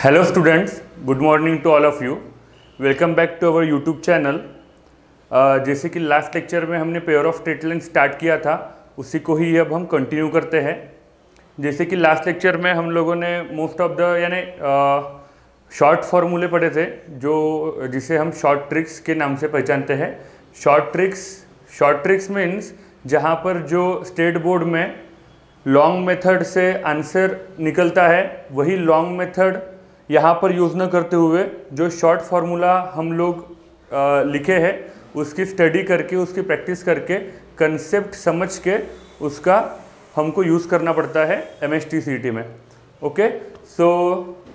Hello students, good morning to all of you. Welcome back to our YouTube channel. जैसे कि last lecture में हमने pair of straight line start किया था, उसी को ही अब हम कंटिन्यू करते हैं। जैसे कि लास्ट लेक्चर में हम लोगों ने मोस्ट ऑफ द यानी शॉर्ट फार्मूले पढ़े थे, जो जिसे हम शॉर्ट ट्रिक्स के नाम से पहचानते हैं। शॉर्ट ट्रिक्स मीन्स जहाँ पर जो स्टेट बोर्ड में लॉन्ग मेथड से आंसर निकलता है, वही लॉन्ग मेथड यहाँ पर यूज़ न करते हुए जो शॉर्ट फार्मूला हम लोग लिखे हैं उसकी स्टडी करके, उसकी प्रैक्टिस करके, कंसेप्ट समझ के उसका हमको यूज़ करना पड़ता है MST-CET में। ओके, सो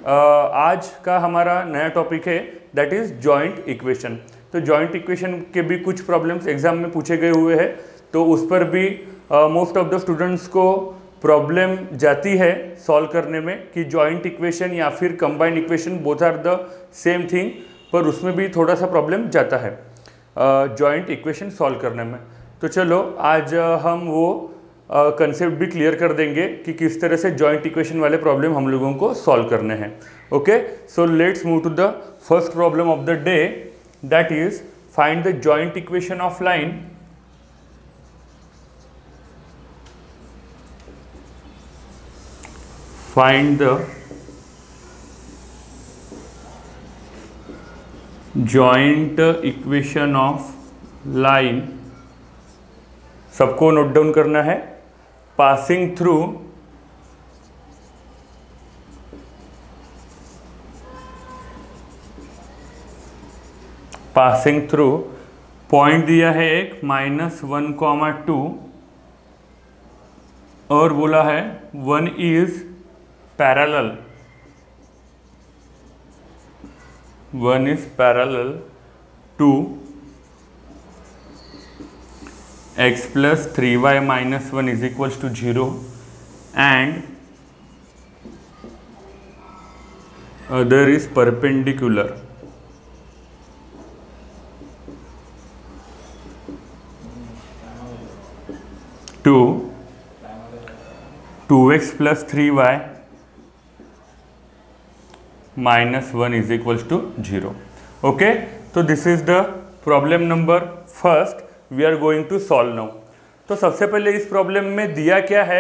आज का हमारा नया टॉपिक है, दैट इज़ जॉइंट इक्वेशन। तो जॉइंट इक्वेशन के भी कुछ प्रॉब्लम्स एग्जाम में पूछे गए हुए हैं, तो उस पर भी मोस्ट ऑफ द स्टूडेंट्स को प्रॉब्लम जाती है सॉल्व करने में कि जॉइंट इक्वेशन या फिर combined equation both are the same thing, पर उसमें भी थोड़ा सा प्रॉब्लम जाता है जॉइंट इक्वेशन सॉल्व करने में। तो चलो आज हम वो कंसेप्ट भी क्लियर कर देंगे कि किस तरह से जॉइंट इक्वेशन वाले प्रॉब्लम हम लोगों को सॉल्व करने हैं। Okay, so let's move to the first problem of the day, that is find the joint equation of line find the joint equation of line, सबको नोट डाउन करना है, passing through point दिया है एक -1, 2 और बोला है 1 is parallel to x plus 3y minus 1 is equals to 0 and other is perpendicular to 2x plus 3y -1 is equals to 0. Okay, so this is the problem number first we are going to solve now. तो सबसे पहले इस problem में दिया क्या है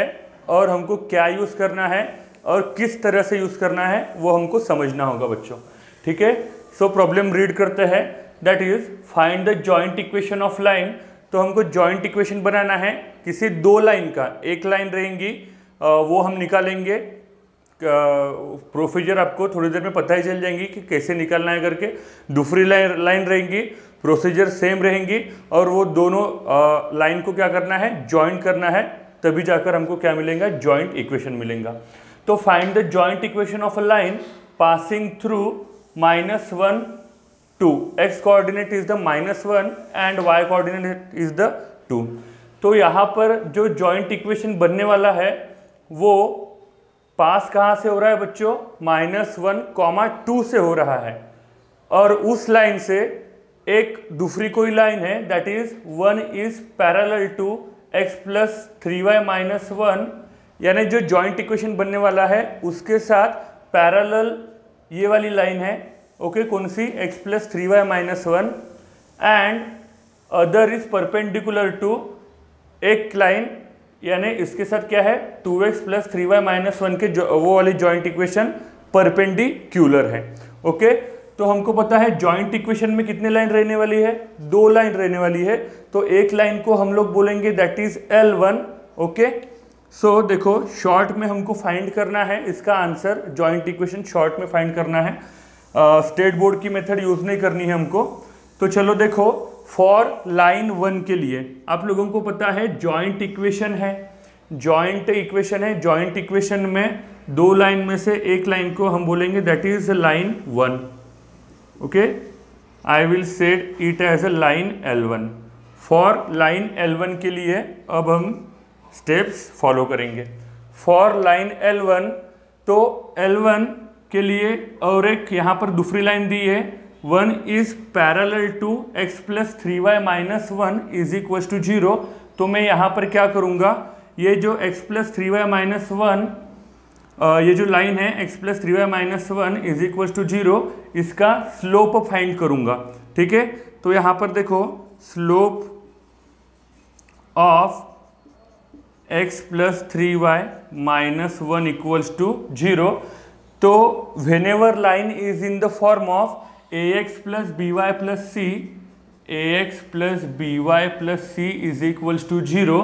और हमको क्या यूज़ करना है और किस तरह से यूज़ करना है वो हमको समझना होगा बच्चों। ठीक है, सो प्रॉब्लम रीड करते हैं, that is find the joint equation of line. तो हमको जॉइंट इक्वेशन बनाना है किसी दो लाइन का। एक लाइन रहेंगी वो हम निकालेंगे, प्रोसीजर आपको थोड़ी देर में पता ही चल जाएंगी कि कैसे निकालना है करके। दूसरी लाइन रहेंगी, प्रोसीजर सेम रहेंगी, और वो दोनों लाइन को क्या करना है, ज्वाइंट करना है, तभी जाकर हमको क्या मिलेगा, जॉइंट इक्वेशन मिलेगा। तो find the joint equation of a line passing through -1, 2, x coordinate is the -1 and y coordinate is the 2। तो यहाँ पर जो जॉइंट इक्वेशन बनने वाला है वो पास कहाँ से हो रहा है बच्चों, -1, 2 से हो रहा है, और उस लाइन से एक दूसरी कोई लाइन है, that is 1 is parallel to x plus 3y minus 1, यानी जो जॉइंट इक्वेशन बनने वाला है उसके साथ पैरेलल ये वाली लाइन है। ओके, कौन सी, x plus 3y minus 1, and other is perpendicular to एक लाइन, यानी इसके साथ क्या है, 2x plus 3y minus 1 के वो वाली जॉइंट इक्वेशन परपेंडिकुलर है। ओके, तो हमको पता है जॉइंट इक्वेशन में कितने लाइन रहने वाली है, 2 लाइन रहने वाली है। तो एक लाइन को हम लोग बोलेंगे दैट इज L1। ओके, सो देखो शॉर्ट में हमको फाइंड करना है इसका आंसर, जॉइंट इक्वेशन शॉर्ट में फाइंड करना है, स्टेट बोर्ड की मेथड यूज नहीं करनी है हमको। तो चलो देखो, फॉर लाइन 1 के लिए आप लोगों को पता है जॉइंट इक्वेशन है, जॉइंट इक्वेशन में दो लाइन में से एक लाइन को हम बोलेंगे that is line 1। Okay, I will set it as a line L1। For line L1 के लिए अब हम स्टेप्स फॉलो करेंगे। फॉर लाइन L1, तो L1 के लिए और एक यहाँ पर दूसरी लाइन दी है, 1 is parallel to x plus 3y minus 1 is equals to 0। तो मैं यहाँ पर क्या करूँगा, ये जो x plus 3y minus 1 ये जो लाइन है x plus 3y minus 1 is equal to 0, इसका स्लोप फाइंड करूंगा। ठीक है, तो यहाँ पर देखो slope of x plus 3y minus 1 equals to 0। तो whenever line is in the form of ax plus by plus c, ax plus by plus c is equals to 0,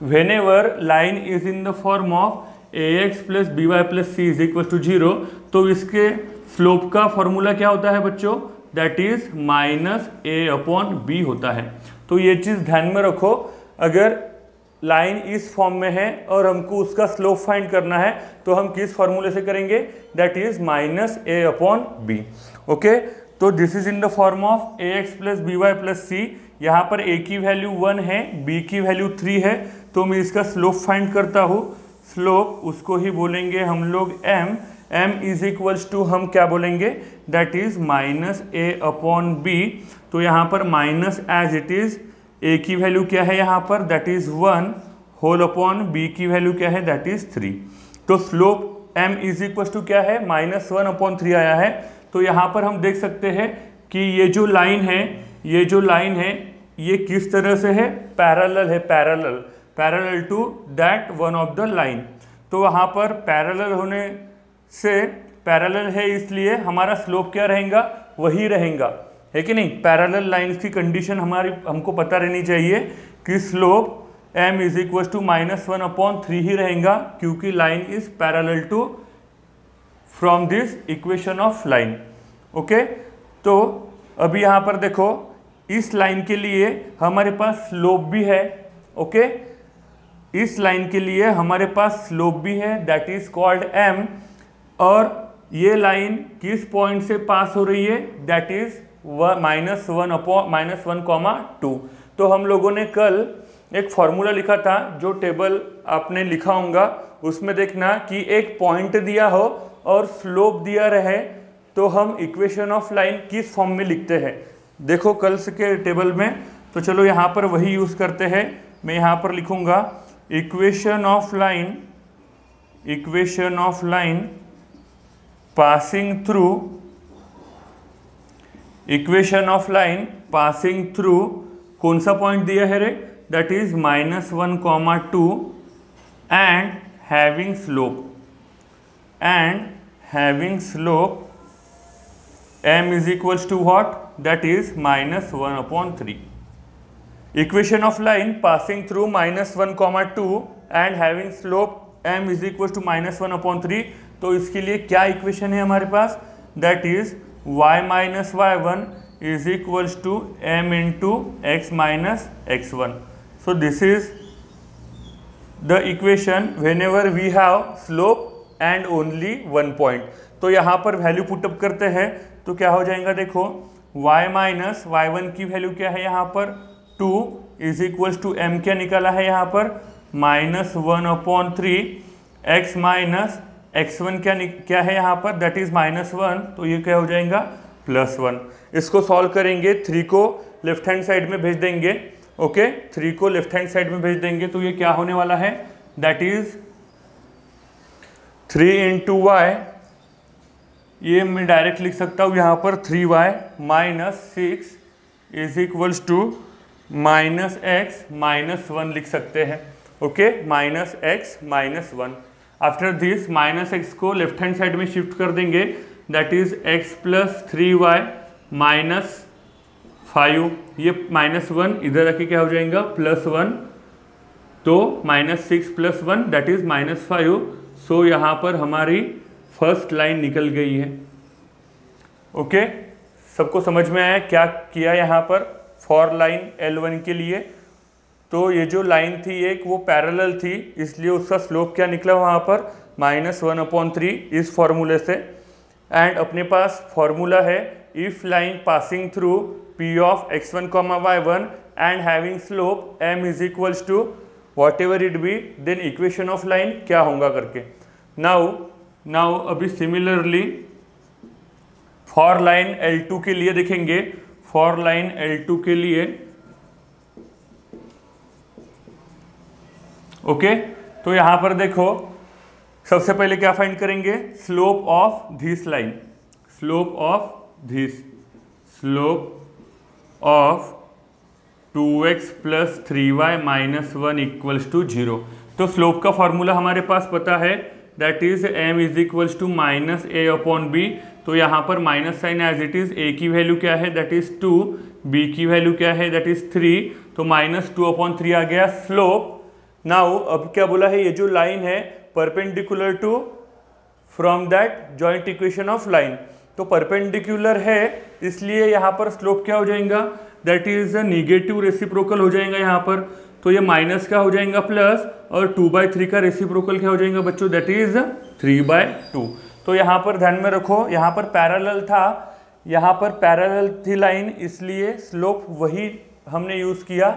whenever line is in the form of ax plus by plus c is equal to 0, तो इसके slope का formula क्या होता है बच्चों, that is minus a upon b होता है। तो ये चीज़ ध्यान में रखो, अगर लाइन इस फॉर्म में है और हमको उसका स्लोप फाइंड करना है तो हम किस फॉर्मूले से करेंगे, that is minus a upon b। Okay, तो this is in the form of ax plus by plus c। यहाँ पर a की वैल्यू 1 है, b की वैल्यू 3 है, तो मैं इसका स्लोप फाइंड करता हूँ। स्लोप उसको ही बोलेंगे हम लोग m इज इक्वल्स टू हम क्या बोलेंगे, that is minus a upon b। तो यहाँ पर minus as it is, a की वैल्यू क्या है यहाँ पर, that is 1 whole upon b की वैल्यू क्या है, दैट इज 3। तो slope m is equals to क्या है, माइनस 1 अपॉन 3 आया है। तो यहाँ पर हम देख सकते हैं कि ये जो लाइन है, ये जो लाइन है ये किस तरह से है, पैरेलल है, parallel to that one of the line. तो वहाँ पर पैरेलल होने से, पैरेलल है इसलिए हमारा स्लोप क्या रहेगा, वही रहेगा, है कि नहीं। पैरेलल लाइन्स की कंडीशन हमको पता रहनी चाहिए कि slope m is equal to minus 1 upon 3 ही रहेगा, क्योंकि line is parallel to from this equation of line. Okay, तो अभी यहाँ पर देखो इस लाइन के लिए हमारे पास स्लोप भी है। ओके, इस लाइन के लिए हमारे पास स्लोप भी है, दैट इज कॉल्ड m। और ये लाइन किस पॉइंट से पास हो रही है, दैट इज माइनस 1,2। तो हम लोगों ने कल एक फॉर्मूला लिखा था, जो टेबल आपने लिखा होगा उसमें देखना कि एक पॉइंट दिया हो और स्लोप दिया रहे तो हम इक्वेशन ऑफ लाइन किस फॉर्म में लिखते हैं, देखो कल के टेबल में। तो चलो यहाँ पर वही यूज़ करते हैं। मैं यहाँ पर लिखूँगा equation of line passing through, equation of line passing through कौन सा पॉइंट दिया है रे, that is minus 1,2 and having slope m is equals to what, that is minus 1 upon 3. Equation of line passing through minus 1,2 and having slope m is equals to minus 1 upon 3. तो इसके लिए क्या equation है हमारे पास, that is y minus y1 is equals to m into x minus x1. So this is the equation whenever we have slope and only one point. तो यहाँ पर value put up करते हैं तो क्या हो जाएगा, देखो y माइनस y1 की वैल्यू क्या है यहाँ पर 2 इज इक्वल्स टू m क्या निकाला है यहाँ पर minus 1 upon 3, x minus x1 क्या है यहाँ पर, दैट इज माइनस 1, तो ये क्या हो जाएगा प्लस 1। इसको सॉल्व करेंगे, 3 को लेफ्ट हैंड साइड में भेज देंगे। ओके, 3 को लेफ्ट हैंड साइड में भेज देंगे तो ये क्या होने वाला है, दैट इज 3 इंटू वाई, ये मैं डायरेक्ट लिख सकता हूँ यहाँ पर 3y minus 6 is equals to minus x minus 1 लिख सकते हैं। Okay, minus x minus 1। After this minus x को लेफ्ट हैंड साइड में शिफ्ट कर देंगे, that is x plus 3y minus 5, ये माइनस 1 इधर आके क्या हो जाएगा प्लस 1, तो minus 6 plus 1 that is minus 5। सो यहाँ पर हमारी फर्स्ट लाइन निकल गई है। ओके, सबको समझ में आया क्या किया यहाँ पर फॉर लाइन L1 के लिए। तो ये जो लाइन थी एक, वो पैरेलल थी, इसलिए उसका स्लोप क्या निकला वहाँ पर माइनस 1 अपॉन 3 इस फॉर्मूले से। एंड अपने पास फॉर्मूला है if line passing through P of x1, y1 and having slope m is equals to whatever it be, then equation of line क्या होगा करके। नाउ अभी सिमिलरली फॉर लाइन L2 के लिए देखेंगे। फॉर लाइन L2 के लिए okay, तो यहाँ पर देखो सबसे पहले क्या फाइंड करेंगे, slope of this line, slope of 2x + 3y - 1 = 0। तो स्लोप का फॉर्मूला हमारे पास पता है, दैट इज m = -a/b। तो यहाँ पर minus sign as it is, a की वैल्यू क्या है, दैट इज 2, b की वैल्यू क्या है, दैट इज 3, तो -2/3 आ गया स्लोप। नाउ अब क्या बोला है, ये जो लाइन है perpendicular to from that joint equation of line, तो परपेंडिकुलर है इसलिए यहाँ पर स्लोप क्या हो जाएगा, दैट इज निगेटिव रेसिप्रोकल हो जाएगा यहाँ पर। तो ये माइनस का हो जाएगा प्लस, और 2/3 का रेसिप्रोकल क्या हो जाएगा बच्चों, दैट इज 3/2। तो यहाँ पर ध्यान में रखो, यहाँ पर पैरेलल था, यहाँ पर पैरेलल थी लाइन, इसलिए स्लोप वही हमने यूज किया।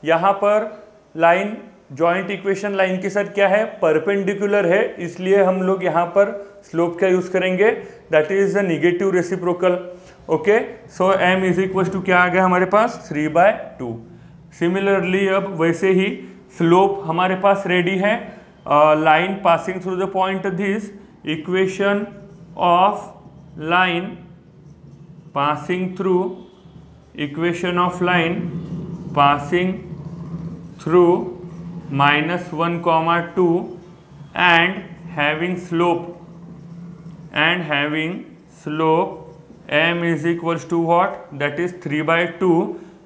यहाँ पर लाइन जॉइंट इक्वेशन लाइन के साथ क्या है, परपेंडिकुलर है, इसलिए हम लोग यहाँ पर स्लोप क्या यूज करेंगे, that is the negative reciprocal. Okay, so m = क्या आ गया हमारे पास, 3/2। सिमिलरली अब वैसे ही स्लोप हमारे पास रेडी है, line passing through the point this, equation of line passing through -1, 2 and having slope m = what, that is 3/2।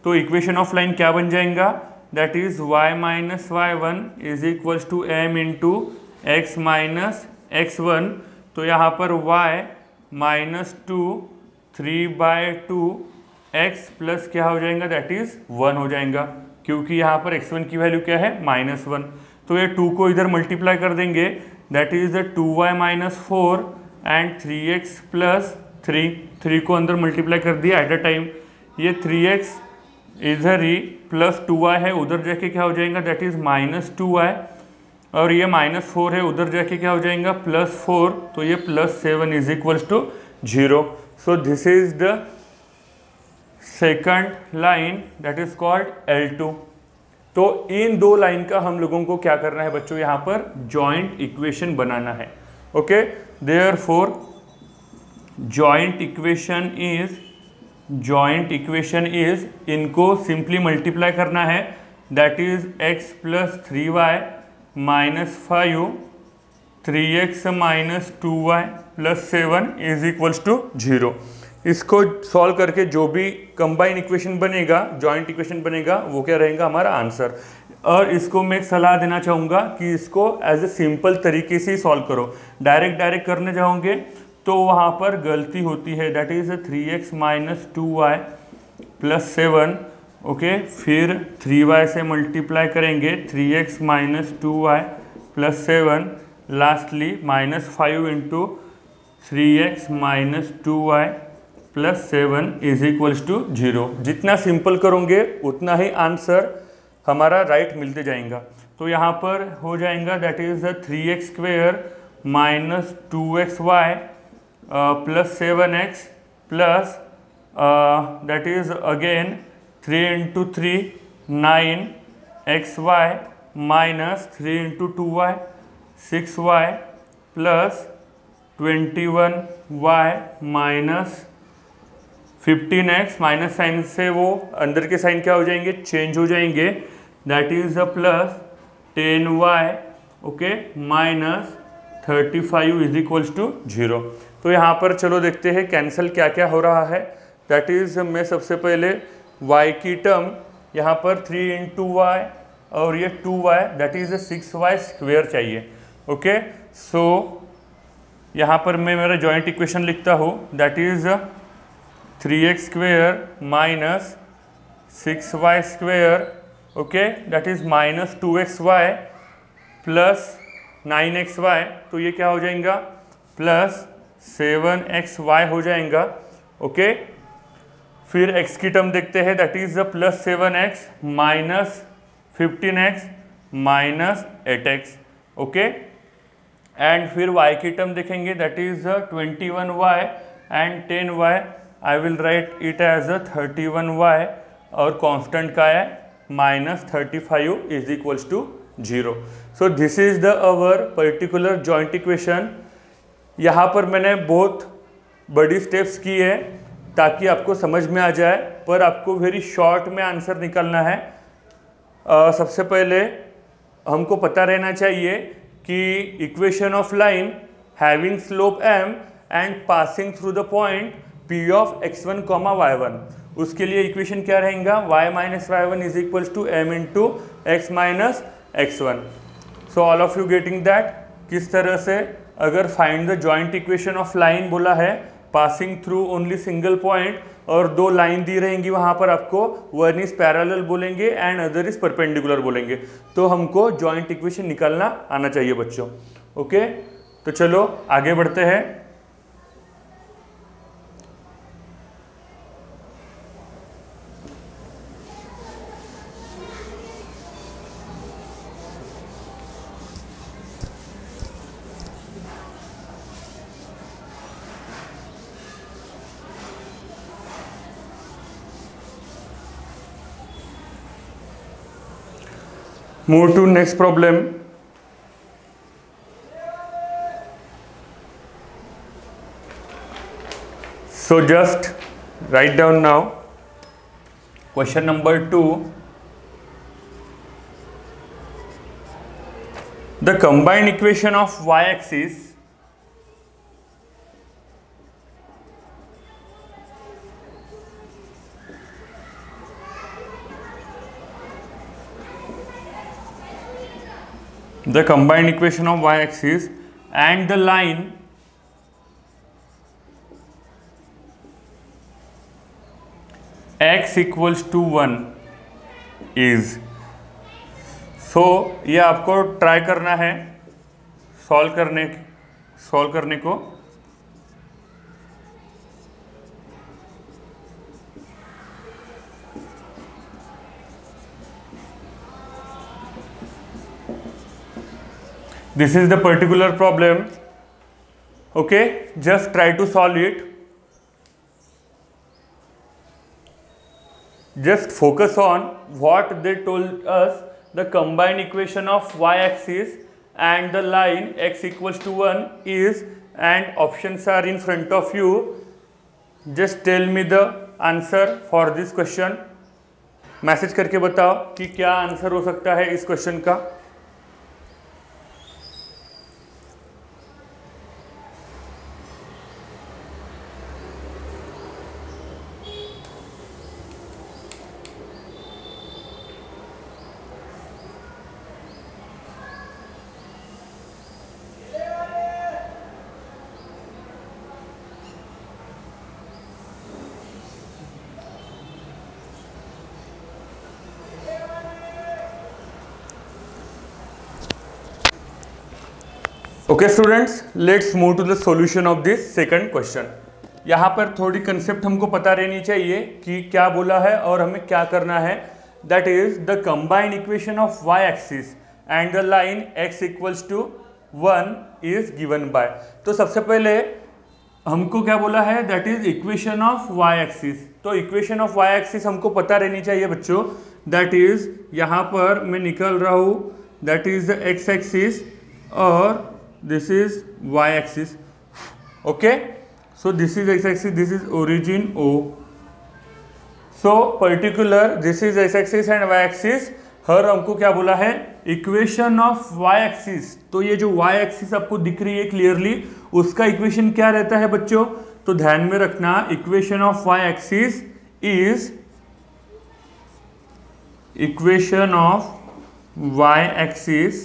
तो इक्वेशन ऑफ लाइन क्या बन जाएगा, that is y - y1 = m × x - x1। तो यहाँ पर y - 2 3/2 x प्लस क्या हो जाएगा, दैट इज 1 हो जाएगा, क्योंकि यहाँ पर x1 की वैल्यू क्या है, -1। तो ये 2 को इधर मल्टीप्लाई कर देंगे, that is 2y - 4 and 3x + 3 को अंदर मल्टीप्लाई कर दिया एट अ टाइम। ये 3x इधर ही प्लस 2y है, उधर जाके क्या हो जाएगा, दैट इज -2y, और ये -4 है, उधर जाके क्या हो जाएगा, +4, तो ये +7 = 0। So this is the second line, that is called L2। तो इन दो लाइन का हम लोगों को क्या करना है बच्चों, यहाँ पर जॉइंट इक्वेशन बनाना है। Okay, therefore joint equation is इनको सिंपली मल्टीप्लाई करना है, that is x + 3y - 5 3x - 2y + 7 = 0। इसको सॉल्व करके जो भी कंबाइन इक्वेशन बनेगा, जॉइंट इक्वेशन बनेगा, वो क्या रहेगा हमारा आंसर। और इसको मैं एक सलाह देना चाहूँगा कि इसको एज ए सिंपल तरीके से ही सॉल्व करो, डायरेक्ट करने जाओगे तो वहाँ पर गलती होती है, that is 3x - 2y + 7। Okay, फिर 3y से मल्टीप्लाई करेंगे, 3x - 2y + 7, lastly -5 × 3x - 2y + 7 = 0। जितना सिंपल करोगे उतना ही आंसर हमारा राइट मिलते जाएगा। तो यहाँ पर हो जाएगा, that is 3x² - 2xy + 7x plus that is again 3 × 3 9xy -3 × 2y 6y plus 21y -15x, minus sign से वो अंदर के साइन क्या हो जाएंगे, चेंज हो जाएंगे, दैट इज + 10y ओके -35 = 0। तो यहाँ पर चलो देखते हैं कैंसिल क्या क्या हो रहा है। दैट इज मैं सबसे पहले y की टर्म यहाँ पर 3 × y और ये 2y दैट इज 6y² चाहिए। ओके, सो यहाँ पर मैं मेरा जॉइंट इक्वेशन लिखता हूँ, that is 3x² - 6y², okay, that is -2xy plus 9xy, तो ये क्या हो जाएगा प्लस 7xy हो जाएगा। ओके, फिर x की टर्म देखते हैं, that is + 7x -15x -8x, okay, and फिर y की टर्म देखेंगे, that is 21y and 10y, I will write it as 31y और कांस्टेंट का है -35 = 0। So this is the our particular joint equation. यहाँ पर मैंने बहुत बड़ी स्टेप्स की है ताकि आपको समझ में आ जाए, पर आपको वेरी शॉर्ट में आंसर निकालना है। सबसे पहले हमको पता रहना चाहिए कि equation of line having slope m and passing through the point p of x1, y1, उसके लिए इक्वेशन क्या रहेगा, y minus y1 is equals to m into x minus x1। So all of you getting that. किस तरह से, अगर find the joint equation of line बोला है passing through only single point और दो लाइन दी रहेंगी वहां पर, आपको वन इज पैरेलल बोलेंगे एंड अदर इज परपेंडिकुलर बोलेंगे, तो हमको जॉइंट इक्वेशन निकालना आना चाहिए बच्चों। ओके, तो चलो आगे बढ़ते हैं। Move to next problem. So just write down now question number 2. The combined equation of y-axis of y-axis and the line x equals to 1 is, so ये आपको ट्राई करना है सॉल्व करने को। This is the particular problem. Okay, just try to solve it. Just focus on what they told us, the combined equation of y-axis and the line x equals to 1 is, and options are in front of you. Just tell me the answer for this question. Message करके बताओ कि क्या answer हो सकता है इस question का। Okay students, let's move to the solution of this second question. यहाँ पर थोड़ी कंसेप्ट हमको पता रहनी चाहिए कि क्या बोला है और हमें क्या करना है। That is the combined equation of y axis and the line x equals to 1 is given by. तो सबसे पहले हमको क्या बोला है, that is equation of y axis. तो इक्वेशन ऑफ y एक्सिस हमको पता रहनी चाहिए बच्चों। दैट इज यहाँ पर मैं निकल रहा हूँ, that is the x axis और this is y axis. Okay, so this is x axis, this is origin O. So particular this is x axis and y axis। हर हमको क्या बोला है, इक्वेशन ऑफ y एक्सिस। तो ये जो y axis आपको दिख रही है क्लियरली, उसका इक्वेशन क्या रहता है बच्चों, तो ध्यान में रखना equation of y axis is, equation of y axis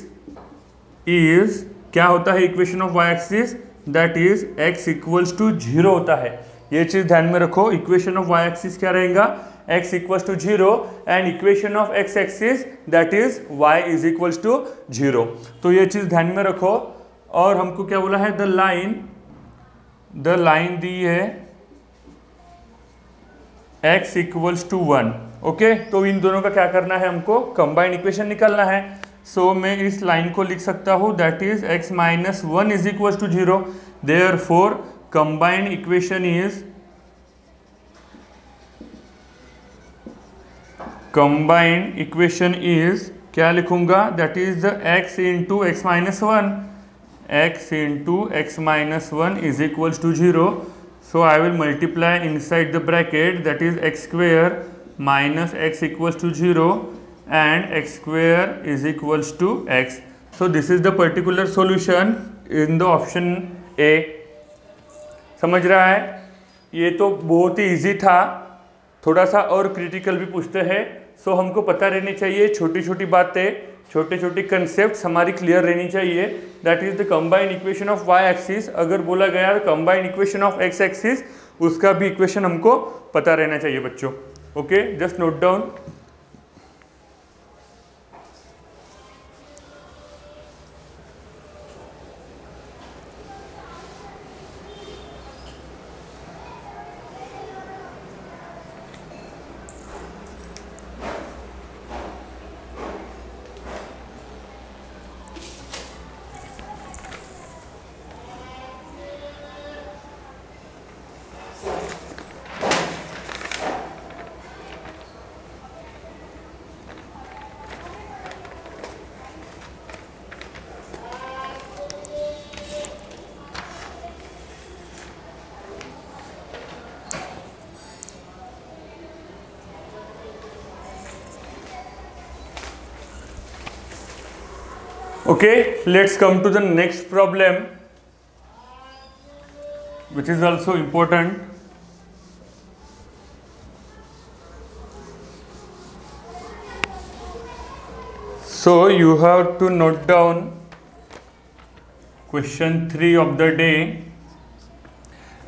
is क्या होता है, equation of y axis that is x equals to 0 होता है। ये चीज ध्यान में रखो, इक्वेशन ऑफ y एक्सिस क्या रहेगा, x equals to 0 and equation of x axis that is y is equals to 0। तो ये चीज ध्यान में रखो। और हमको क्या बोला है, द लाइन दी है x इक्वल्स टू 1। ओके, तो इन दोनों का क्या करना है, हमको कंबाइंड इक्वेशन निकालना है। सो मैं इस लाइन को लिख सकता हूँ, that is x minus 1 is equal to 0। Therefore combined equation is, क्या लिखूंगा, that is the x into x minus one, x into x minus one is equals to 0. So I will multiply inside the bracket, that is x square minus x equals to 0 and x square is equals to x. So this is the particular solution in the option A. समझ रहा है? ये तो बहुत ही easy था, थोड़ा सा और क्रिटिकल भी पूछते हैं. सो हमको पता रहनी चाहिए, छोटी छोटी बातें, छोटे छोटे कंसेप्ट हमारी क्लियर रहनी चाहिए. That is the combined equation of y axis. अगर बोला गया combined equation of x axis, उसका भी इक्वेशन हमको पता रहना चाहिए बच्चों. Okay, just note down. Okay, let's come to the next problem, which is also important. So you have to note down question 3 of the day.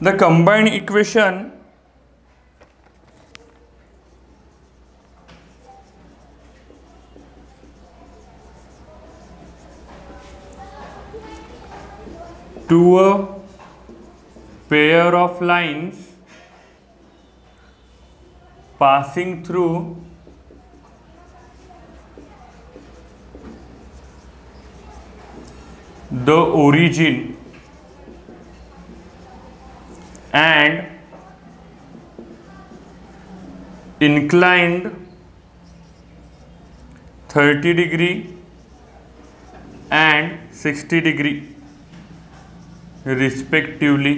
The combined equation to a pair of lines passing through the origin and inclined 30 degree and 60 degree respectively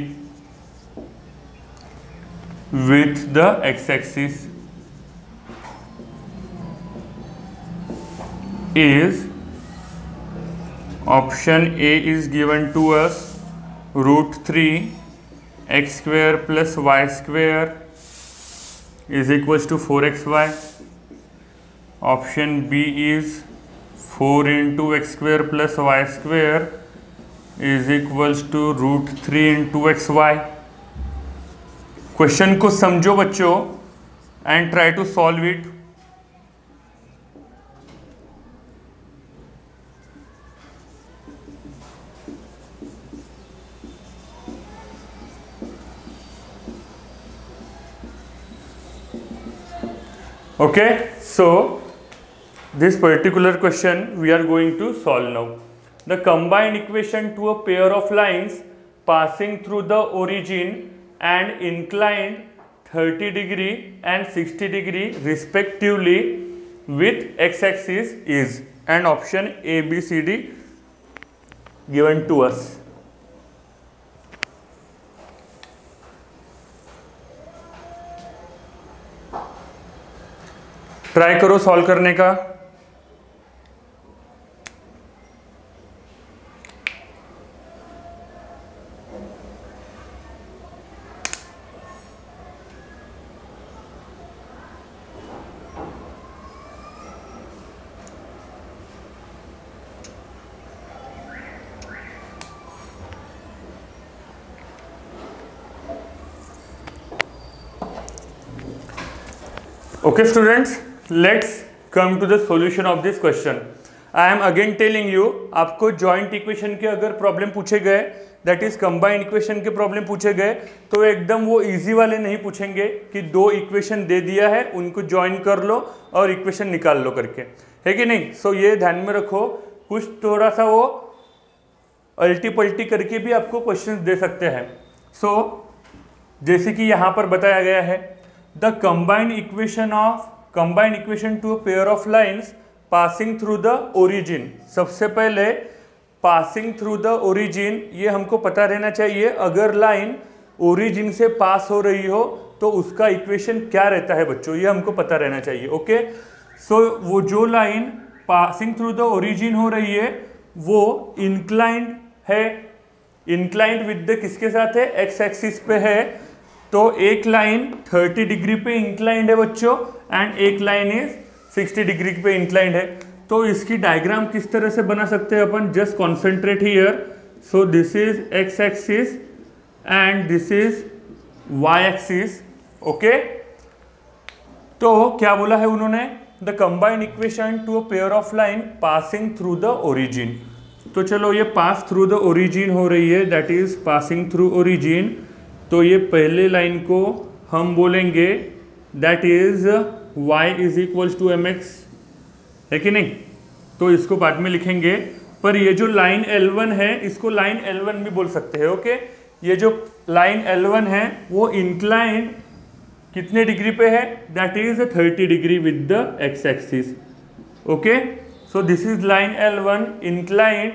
with the x-axis is, option A is given to us root 3 x square plus y square is equals to 4xy. Option B is 4 into x square plus y square is equals to root 3 into xy. Question को समझो बच्चों and try to solve it. Okay, so this particular question we are going to solve now. The combined equation to a pair of lines passing through the origin and inclined 30 degree and 60 degree respectively with x-axis is, and option A, B, C, D given to us. Try करो solve करने का. Okay students, let's come to the solution of this question. I am again telling you, आपको joint equation के अगर problem पूछे गए, that is combined equation के problem पूछे गए, तो एकदम वो इजी वाले नहीं पूछेंगे कि दो इक्वेशन दे दिया है उनको ज्वाइन कर लो और इक्वेशन निकाल लो करके, है कि नहीं. सो ये ध्यान में रखो, कुछ थोड़ा सा वो अल्टी पल्टी करके भी आपको क्वेश्चन दे सकते हैं. सो जैसे कि यहाँ पर बताया गया है, the combined equation to a pair of lines passing through the origin. सबसे पहले पासिंग थ्रू द ओरिजिन ये हमको पता रहना चाहिए। अगर लाइन ओरिजिन से पास हो रही हो तो उसका इक्वेशन क्या रहता है बच्चों, ये हमको पता रहना चाहिए। ओके, सो वो जो line passing through the origin हो रही है वो इंक्लाइंड है। इंक्लाइंड विद द किसके साथ है, एक्स एक्सिस पे है। तो एक लाइन 30 डिग्री पे इंक्लाइंड है बच्चों एंड एक लाइन इज 60 डिग्री पे इंक्लाइंड है। तो इसकी डायग्राम किस तरह से बना सकते हैं अपन, just concentrate here. So this is x axis and this is y axis. Okay, तो क्या बोला है उन्होंने, the combined equation to a pair of line passing through the origin. तो चलो ये पास थ्रू द ओरिजिन हो रही है, that is passing through origin. तो ये पहले लाइन को हम बोलेंगे that is y is equals to m x, है कि नहीं। तो इसको बाद में लिखेंगे, पर ये जो लाइन L1 है इसको लाइन L1 भी बोल सकते हैं। ओके, ये जो लाइन L1 है वो इंक्लाइंड कितने डिग्री पे है, that is 30 degree with the x axis. Okay, so this is line L1 inclined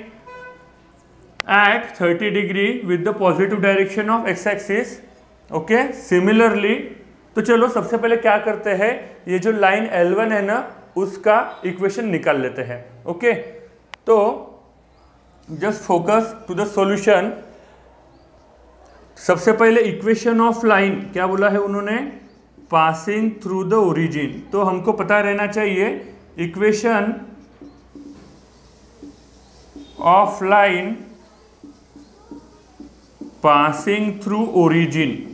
at 30 degree with the positive direction of x axis। Okay, similarly तो चलो सबसे पहले क्या करते हैं, ये जो लाइन L1 है ना उसका इक्वेशन निकाल लेते हैं। ओके, तो just focus to the solution. सबसे पहले इक्वेशन ऑफ लाइन क्या बोला है उन्होंने, पासिंग थ्रू द ओरिजिन। तो हमको पता रहना चाहिए equation of line passing through origin.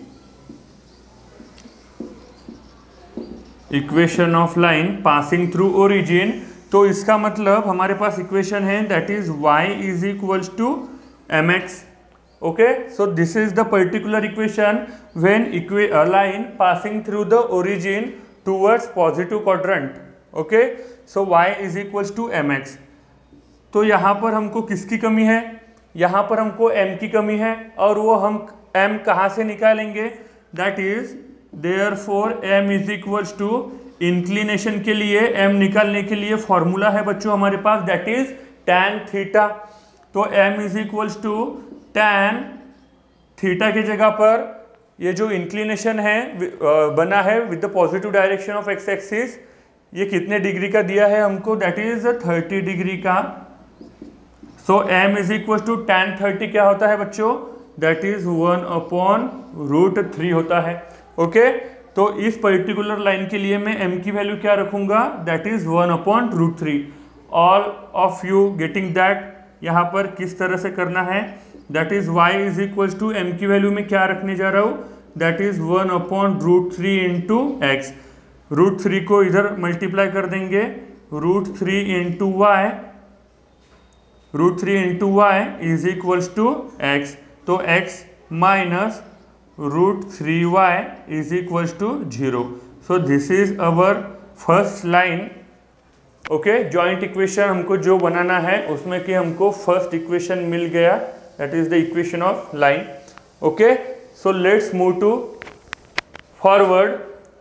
Equation of line passing through origin, तो इसका मतलब हमारे पास इक्वेशन है that is y is equals to m x. Okay, so this is the particular equation when line passing through the origin towards positive quadrant. Okay, so y is equals to m x. तो यहाँ पर हमको किसकी कमी है, यहाँ पर हमको m की कमी है, और वो हम m कहाँ से निकालेंगे, that is therefore m is equals to inclination के लिए m निकालने के लिए फॉर्मूला है बच्चों हमारे पास, दैट इज tan थीटा। तो m is equals to tan theta की जगह पर ये जो इंक्लिनेशन है बना है with the positive direction of x axis, ये कितने डिग्री का दिया है हमको, दैट इज 30 डिग्री का। So m is equal to tan 30 क्या होता है बच्चों, दैट इज 1/√3 होता है। ओके, तो इस पर्टिकुलर लाइन के लिए मैं m की वैल्यू क्या रखूंगा, that is 1/√3। All of you getting that, यहाँ पर किस तरह से करना है, that is y is equal to m की वैल्यू में क्या रखने जा रहा हूँ, दैट इज 1/√3 इंटू एक्स। √3 को इधर मल्टीप्लाई कर देंगे, √3 into y, √3 into y is equals to x. तो x minus √3y is equals to 0। So this is our first line. Okay, joint equation हमको जो बनाना है उसमें कि हमको फर्स्ट इक्वेशन मिल गया, that is the equation of line. Okay, so let's move to forward.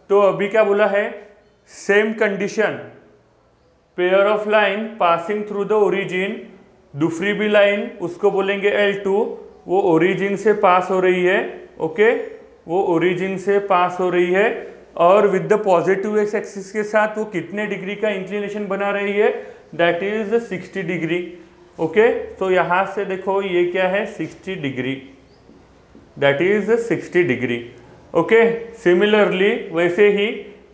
तो अभी क्या बोला है, same condition, pair of line passing through the origin, दूसरी भी लाइन उसको बोलेंगे L2, वो ओरिजिन से पास हो रही है। ओके, वो ओरिजिन से पास हो रही है और with the positive x axis के साथ वो कितने डिग्री का इंक्लिनेशन बना रही है, दैट इज 60 डिग्री। ओके, तो यहाँ से देखो ये क्या है, 60 degree, that is 60 degree. Okay, similarly वैसे ही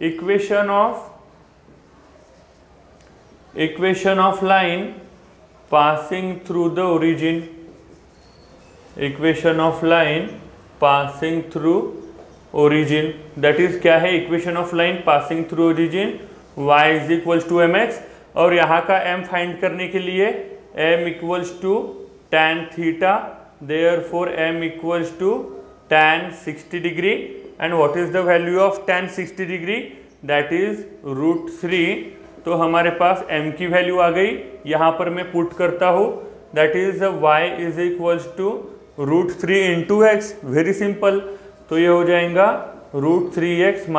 equation of line passing through the origin, equation of line passing through origin, that is क्या है, equation of line passing through origin y is equals to m x, और यहाँ का m find करने के लिए m equals to tan theta, therefore m equals to tan 60 degree, and what is the value of tan 60 degree, that is √3। तो हमारे पास m की value आ गई, यहाँ पर मैं पुट करता हूँ, that is y is equals to √3 into x, very simple. तो ये हो जाएगा √3x -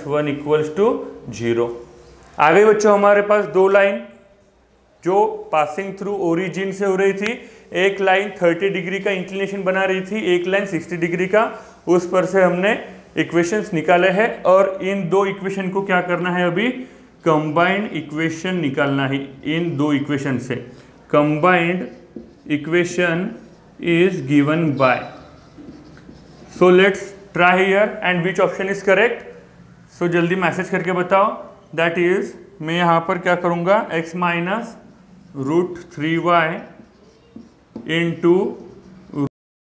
1 इक्वल्स टू 0। आ गई बच्चों हमारे पास दो लाइन। जो पासिंग थ्रू ओरिजिन से हो रही थी, एक लाइन 30 डिग्री का इंक्लिनेशन बना रही थी, एक लाइन 60 डिग्री का, उस पर से हमने इक्वेशंस निकाले हैं और इन दो इक्वेशन को क्या करना है, अभी कंबाइंड इक्वेशन निकालना है। इन दो इक्वेशन से combined equation is given by, so let's try here and which option is correct. So जल्दी मैसेज करके बताओ। दैट इज, मैं यहाँ पर क्या करूँगा, x माइनस √3y इंटू